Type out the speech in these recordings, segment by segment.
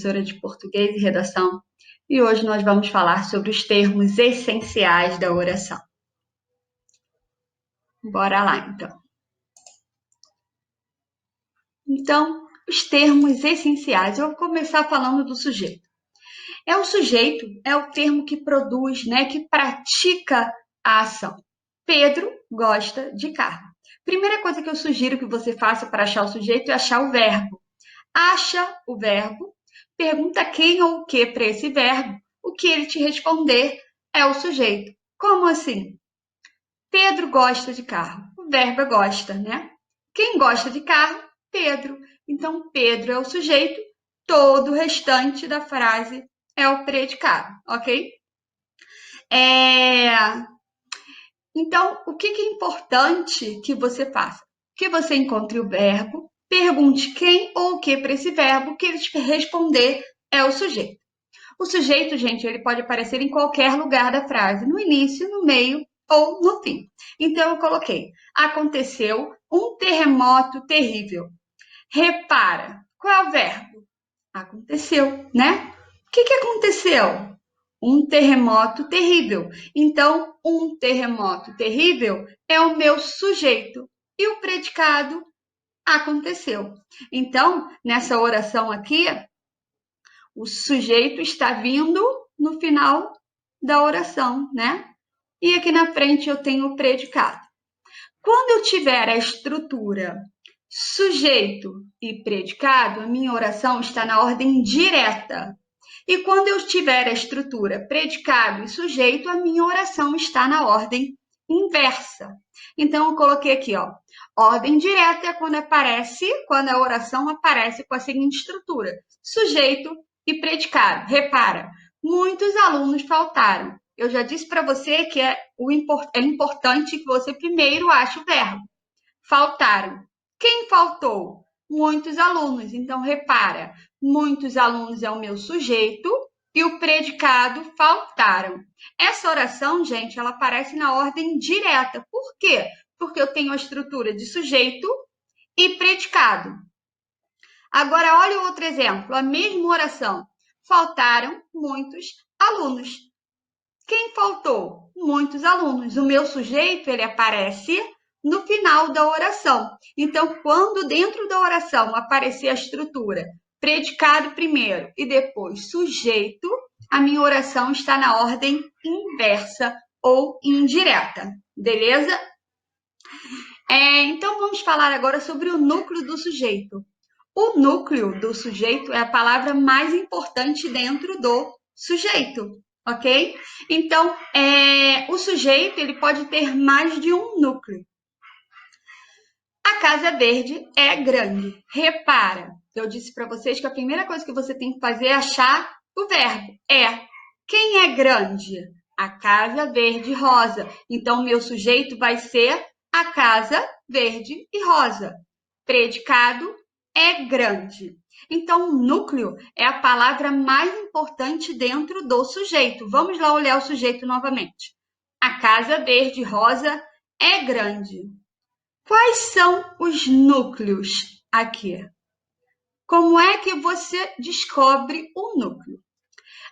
professora de português e redação, e hoje nós vamos falar sobre os termos essenciais da oração. Bora lá, então. Então, os termos essenciais. Eu vou começar falando do sujeito. O sujeito é o termo que produz, que pratica a ação. Pedro gosta de carro. Primeira coisa que eu sugiro que você faça para achar o sujeito é achar o verbo. Acha o verbo, pergunta quem ou o que para esse verbo, o que ele te responder é o sujeito. Como assim? Pedro gosta de carro. O verbo é gosta, né? Quem gosta de carro? Pedro. Então, Pedro é o sujeito, todo o restante da frase é o predicado, ok? Então, o que é importante que você faça? Que você encontre o verbo, pergunte quem ou o que para esse verbo, que ele te responder é o sujeito. O sujeito, gente, ele pode aparecer em qualquer lugar da frase, no início, no meio ou no fim. Então, eu coloquei, aconteceu um terremoto terrível. Repara, qual é o verbo? Aconteceu, né? O que aconteceu? Um terremoto terrível. Então, um terremoto terrível é o meu sujeito. E o predicado aconteceu. Então, nessa oração aqui, o sujeito está vindo no final da oração, né? E aqui na frente eu tenho o predicado. Quando eu tiver a estrutura sujeito e predicado, a minha oração está na ordem direta. E quando eu tiver a estrutura predicado e sujeito, a minha oração está na ordem inversa. Então, eu coloquei aqui, ó, ordem direta é quando a oração aparece com a seguinte estrutura: sujeito e predicado. Repara, muitos alunos faltaram. Eu já disse para você que é importante que você primeiro ache o verbo. Faltaram. Quem faltou? Muitos alunos. Então, repara, muitos alunos é o meu sujeito e o predicado faltaram. Essa oração, gente, ela aparece na ordem direta. Por quê? Porque eu tenho a estrutura de sujeito e predicado. Agora, olha o outro exemplo, a mesma oração. Faltaram muitos alunos. Quem faltou? Muitos alunos. O meu sujeito, ele aparece no final da oração. Então, quando dentro da oração aparecer a estrutura predicado primeiro e depois sujeito, a minha oração está na ordem inversa ou indireta. Beleza? Então, vamos falar agora sobre o núcleo do sujeito. O núcleo do sujeito é a palavra mais importante dentro do sujeito, ok? Então, o sujeito ele pode ter mais de um núcleo. A Casa Verde é grande. Repara, eu disse para vocês que a primeira coisa que você tem que fazer é achar o verbo. Quem é grande? A Casa Verde e Rosa. Então, meu sujeito vai ser a Casa Verde e Rosa. Predicado é grande. Então, núcleo é a palavra mais importante dentro do sujeito. Vamos lá olhar o sujeito novamente. A Casa Verde e Rosa é grande. Quais são os núcleos aqui? Como é que você descobre o núcleo?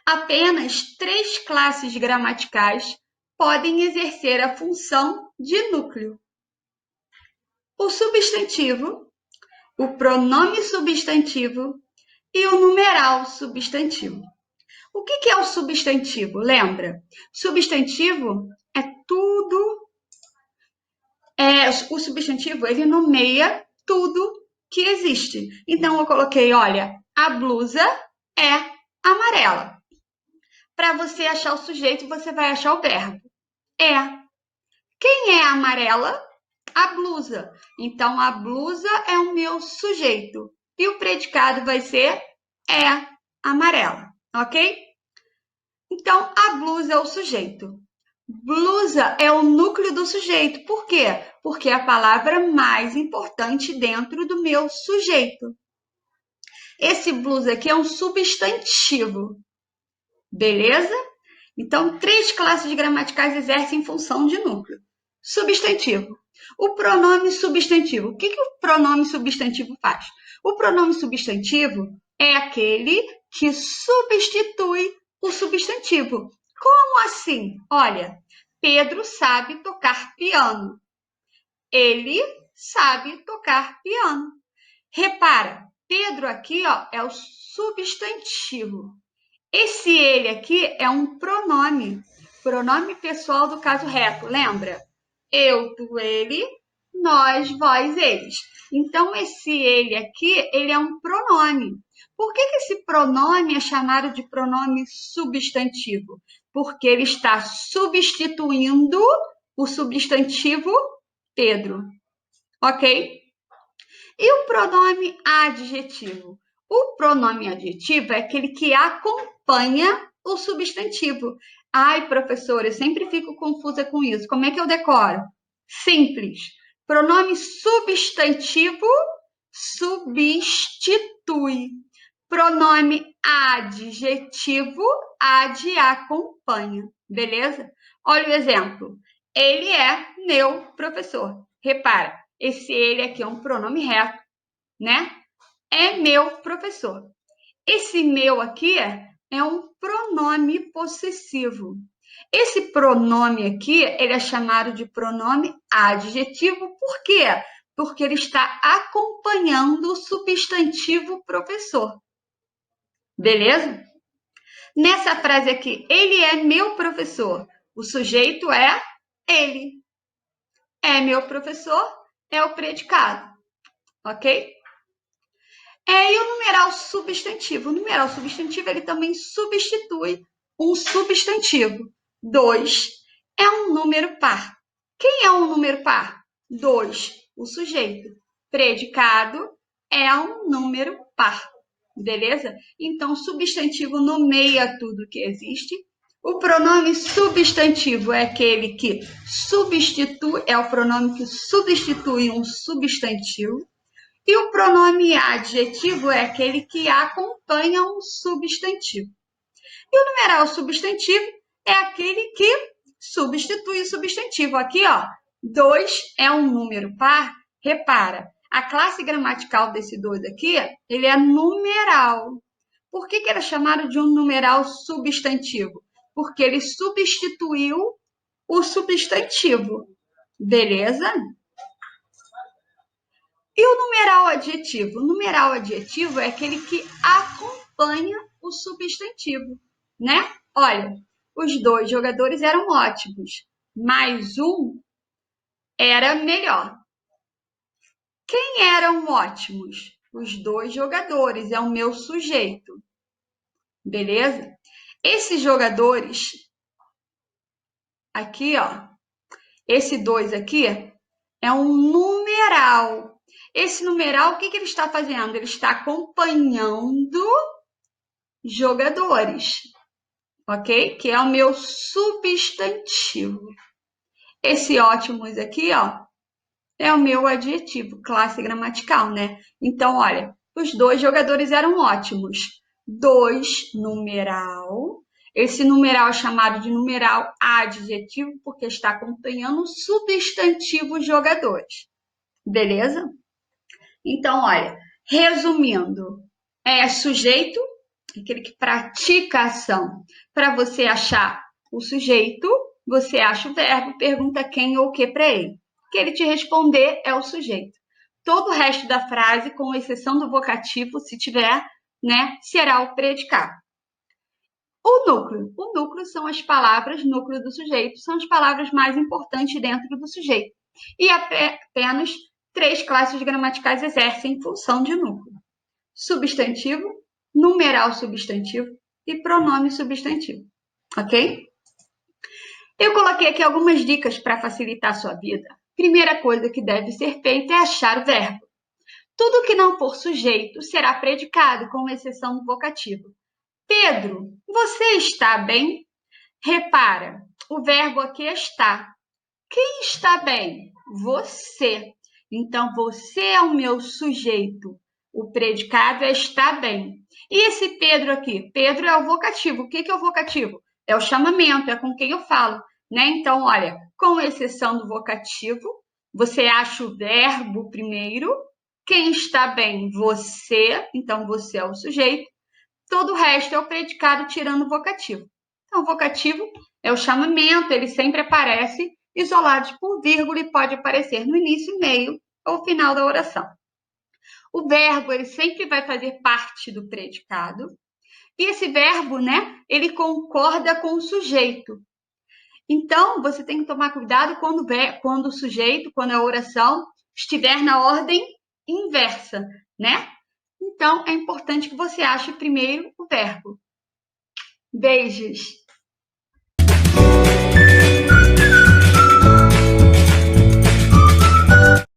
Apenas 3 classes gramaticais podem exercer a função de núcleo. O substantivo, o pronome substantivo e o numeral substantivo. O que é o substantivo? Lembra? Substantivo é tudo. O substantivo, ele nomeia tudo que existe. Então, eu coloquei, olha, a blusa é amarela. Para você achar o sujeito, você vai achar o verbo. Quem é amarela? A blusa. Então, a blusa é o meu sujeito. E o predicado vai ser amarela, ok? Então, a blusa é o sujeito. Blusa é o núcleo do sujeito. Por quê? Porque é a palavra mais importante dentro do meu sujeito. Esse blusa aqui é um substantivo. Beleza? Então, 3 classes gramaticais exercem função de núcleo. Substantivo. O pronome substantivo. O que o pronome substantivo faz? O pronome substantivo, é aquele que substitui o substantivo. Como assim? Olha, Pedro sabe tocar piano. Ele sabe tocar piano. Repara, Pedro aqui, ó, é o substantivo. Esse ele aqui é um pronome. Pronome pessoal do caso reto, lembra? Eu, tu, ele, nós, vós, eles. Então, esse ele aqui, ele é um pronome. Por que esse pronome é chamado de pronome substantivo? Porque ele está substituindo o substantivo Pedro, ok? E o pronome adjetivo? O pronome adjetivo é aquele que acompanha o substantivo. Ai, professora, eu sempre fico confusa com isso. Como é que eu decoro? Simples. Pronome substantivo substitui. Pronome adjetivo ad acompanha. Beleza? Olha o exemplo. Ele é meu professor. Repara, esse ele aqui é um pronome reto, né? É meu professor. Esse meu aqui é um pronome possessivo. Esse pronome aqui, ele é chamado de pronome adjetivo. Por quê? Porque ele está acompanhando o substantivo professor. Beleza? Nessa frase aqui, ele é meu professor. O sujeito é ele. É meu professor, é o predicado. Ok? E o numeral substantivo? O numeral substantivo, ele também substitui um substantivo. 2 é um número par. Quem é um número par? 2, o sujeito. Predicado é um número par. Beleza? Então, substantivo nomeia tudo que existe. O pronome substantivo é aquele que substitui, é o pronome que substitui um substantivo. E o pronome adjetivo é aquele que acompanha um substantivo. E o numeral substantivo é aquele que substitui o substantivo. Aqui, ó, 2 é um número par. Repara, a classe gramatical desse 2 aqui, ele é numeral. Por que ele é chamado de um numeral substantivo? Porque ele substituiu o substantivo. Beleza? E o numeral adjetivo? O numeral adjetivo é aquele que acompanha o substantivo, né? Olha, os 2 jogadores eram ótimos, mas um era melhor. Quem eram ótimos? Os 2 jogadores, é o meu sujeito. Beleza? Esses jogadores, aqui, ó, esse 2 aqui é um numeral. Esse numeral, o que ele está fazendo? Ele está acompanhando jogadores, ok? Que é o meu substantivo. Esse ótimos aqui, ó, é o meu adjetivo, classe gramatical, né? Então, olha, os 2 jogadores eram ótimos. 2, numeral. Esse numeral é chamado de numeral adjetivo porque está acompanhando o substantivo jogadores. Beleza? Então, olha, resumindo, é sujeito, aquele que pratica a ação. Para você achar o sujeito, você acha o verbo, pergunta quem ou o que para ele. O que ele te responder é o sujeito. Todo o resto da frase, com exceção do vocativo, se tiver, né, será o predicado. O núcleo. O núcleo são as palavras, núcleo do sujeito, são as palavras mais importantes dentro do sujeito. E apenas 3 classes gramaticais exercem função de núcleo: substantivo, numeral substantivo e pronome substantivo. Ok? Eu coloquei aqui algumas dicas para facilitar a sua vida. Primeira coisa que deve ser feita é achar o verbo. Tudo que não for sujeito será predicado, com exceção do vocativo. Pedro, você está bem? Repara, o verbo aqui é está. Quem está bem? Você. Então, você é o meu sujeito. O predicado é está bem. E esse Pedro aqui? Pedro é o vocativo. O que é o vocativo? É o chamamento, é com quem eu falo, né? Então, olha, com exceção do vocativo, você acha o verbo primeiro, Quem está bem? Você. Então, você é o sujeito. Todo o resto é o predicado tirando o vocativo. Então, o vocativo é o chamamento, ele sempre aparece isolado por vírgula e pode aparecer no início, meio ou final da oração. O verbo, ele sempre vai fazer parte do predicado. E esse verbo, né, ele concorda com o sujeito. Então, você tem que tomar cuidado quando o sujeito, quando a oração estiver na ordem inversa, né? Então, é importante que você ache primeiro o verbo. Beijos!